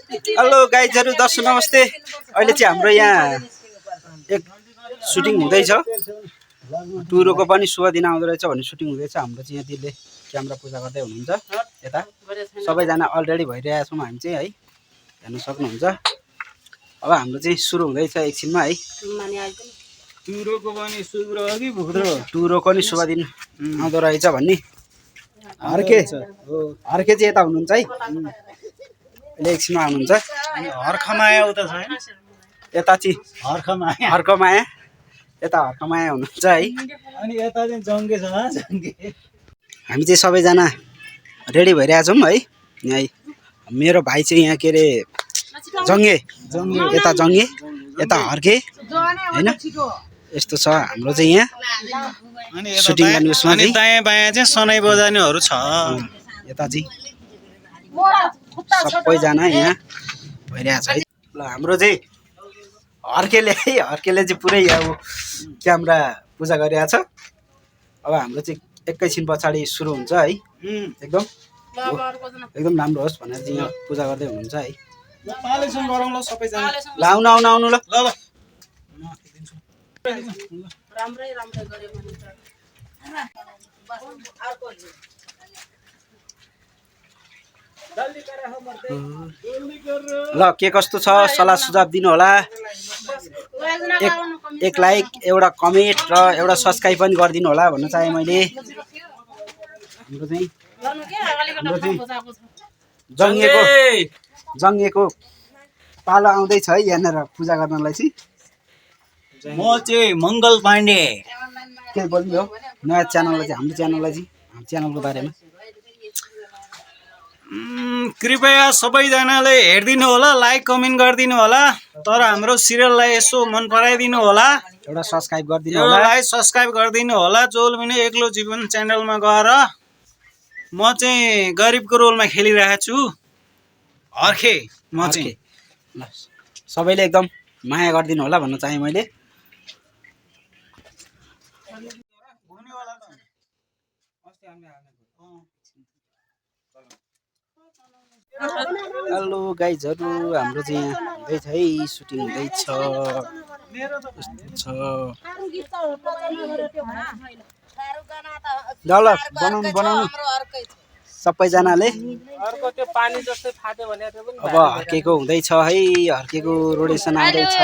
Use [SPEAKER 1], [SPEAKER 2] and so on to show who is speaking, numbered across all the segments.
[SPEAKER 1] Hello गाइजहरु, दर्शक नमस्ते। अहिले चाहिँ हाम्रो यहाँ एक सुटिङ हुँदैछ। टुरोको पनि शुभ दिन आउँदो रहेछ भन्ने सुटिङ हुँदैछ। हाम्रो चाहिँ यहाँ दिदीले क्यामेरा पूजा गर्दै हुनुहुन्छ। यता सबैजना अलरेडी भइरहेका छौँ हामी चाहिँ है, हेर्न सक्नुहुन्छ। अब हाम्रो चाहिँ सुरु हुँदैछ एकछिनमा है। टुरोको पनि शुभ दिन आउँदो रहेछ भन्ने हर्के चाहिँ यता हुनुहुन्छ है, एकछिनमा आउनुहुन्छ।
[SPEAKER 2] हर्खमाया उता छ हैन,
[SPEAKER 1] यता चाहिँ हर्कमाया यता हर्कमाया हुनुहुन्छ है।
[SPEAKER 2] अनि यता चाहिँ जङ्गे छ जङ्गे।
[SPEAKER 1] हामी चाहिँ सबैजना रेडी भइरहेका छौँ है। यहाँ मेरो भाइ चाहिँ यहाँ के अरे जङ्गे यता जङ्गे यता हर्के हैन, यस्तो छ हाम्रो चाहिँ यहाँ सुटिङ गर्ने उसमा चाहिँ।
[SPEAKER 2] दायाँ बायाँ चाहिँ सनाइ बजाउनेहरू छ।
[SPEAKER 1] यता चाहिँ सबैजना यहाँ भइरहेको छ है। ल हाम्रो चाहिँ हर्केले चाहिँ पुरै अब क्यामेरा पूजा गरिरहेको छ। अब हाम्रो चाहिँ एकैछिन पछाडि सुरु हुन्छ है। एकदम राम्रो होस् भनेर चाहिँ यहाँ पूजा गर्दै हुनुहुन्छ है।
[SPEAKER 2] पालेसन गरौँ ल सबैजना।
[SPEAKER 1] ल आउनु ल
[SPEAKER 2] ल
[SPEAKER 3] राम्रै गरे भने
[SPEAKER 1] ल के कस्तो छ सल्लाह सुझाव दिनु होला। एक लाइक, एउटा कमेन्ट र एउटा सब्स्क्राइब पनि गरिदिनु होला भन्न चाहे मैले। हाम्रो चाहिँ जङ्गेको पालो आउँदैछ है यहाँनिर पूजा गर्नलाई चाहिँ।
[SPEAKER 2] म चाहिँ मङ्गल पाण्डे।
[SPEAKER 1] के बोल्नु हो नयाँ च्यानललाई चाहिँ, हाम्रो च्यानलको बारेमा
[SPEAKER 2] कृपया सबैजनाले हेरिदिनु होला, लाइक कमेन्ट गरिदिनु होला। तर हाम्रो सिरियललाई यसो मन पराइदिनु होला,
[SPEAKER 1] एउटा सब्स्क्राइब गरिदिनु होला।
[SPEAKER 2] सब्स्क्राइब गरिदिनु होला। जोलमिने एक्लो जीवन च्यानलमा गएर म चाहिँ गरिबको रोलमा खेलिरहेको छु। हर्के म चाहिँ।
[SPEAKER 1] ल सबैले एकदम माया गरिदिनु होला भन्न चाहे मैले। हेलो गाइजहरु, हाम्रो चाहिँ यहाँ हुँदैछ है, सुटिङ हुँदैछ। ल बनाउनु सबैजनाले। अब हर्केको हुँदैछ है, हर्केको रोडेसन आउँदैछ।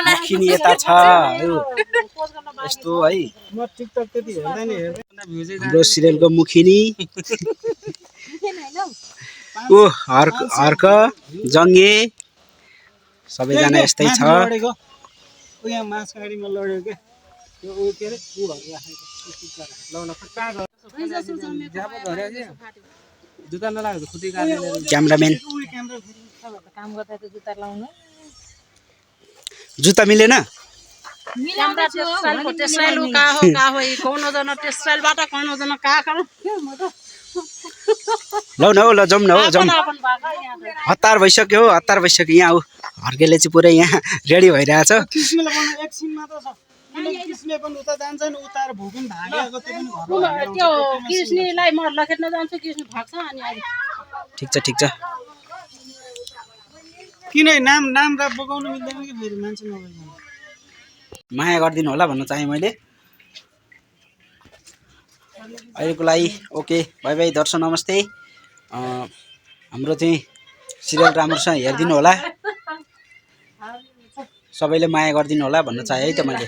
[SPEAKER 1] मुखिनी यता छ यस्तो है, हाम्रो सिरियलको मुखिनी ऊ हर्क जङ्गे सबैजना यस्तै छ।
[SPEAKER 2] यहाँ मास गाडीमा लड्यो के त्यो उ के रे उ जुत्ता नलागेको खुट्टी काट्ने
[SPEAKER 1] क्यामेराम्यान जुत्ता मिलेन। लौ न ल जाउँ न हो जाउँ। हतार भइसक्यो यहाँ हो। हर्केले चाहिँ पुरै यहाँ रेडी भइरहेछ। ठिक छ
[SPEAKER 2] किन नाम बोकाउनु मिल्दैन कि फेरि मान्छे नभइकन।
[SPEAKER 1] माया गरिदिनु होला भन्न चाहे मैले। अहिलेको लागि ओके, बाई बाई, दर्शक नमस्ते। हाम्रो चाहिँ सिरियल राम्रोसँग हेरिदिनु होला, सबैले माया गरिदिनु होला भन्न चाहे है त मैले।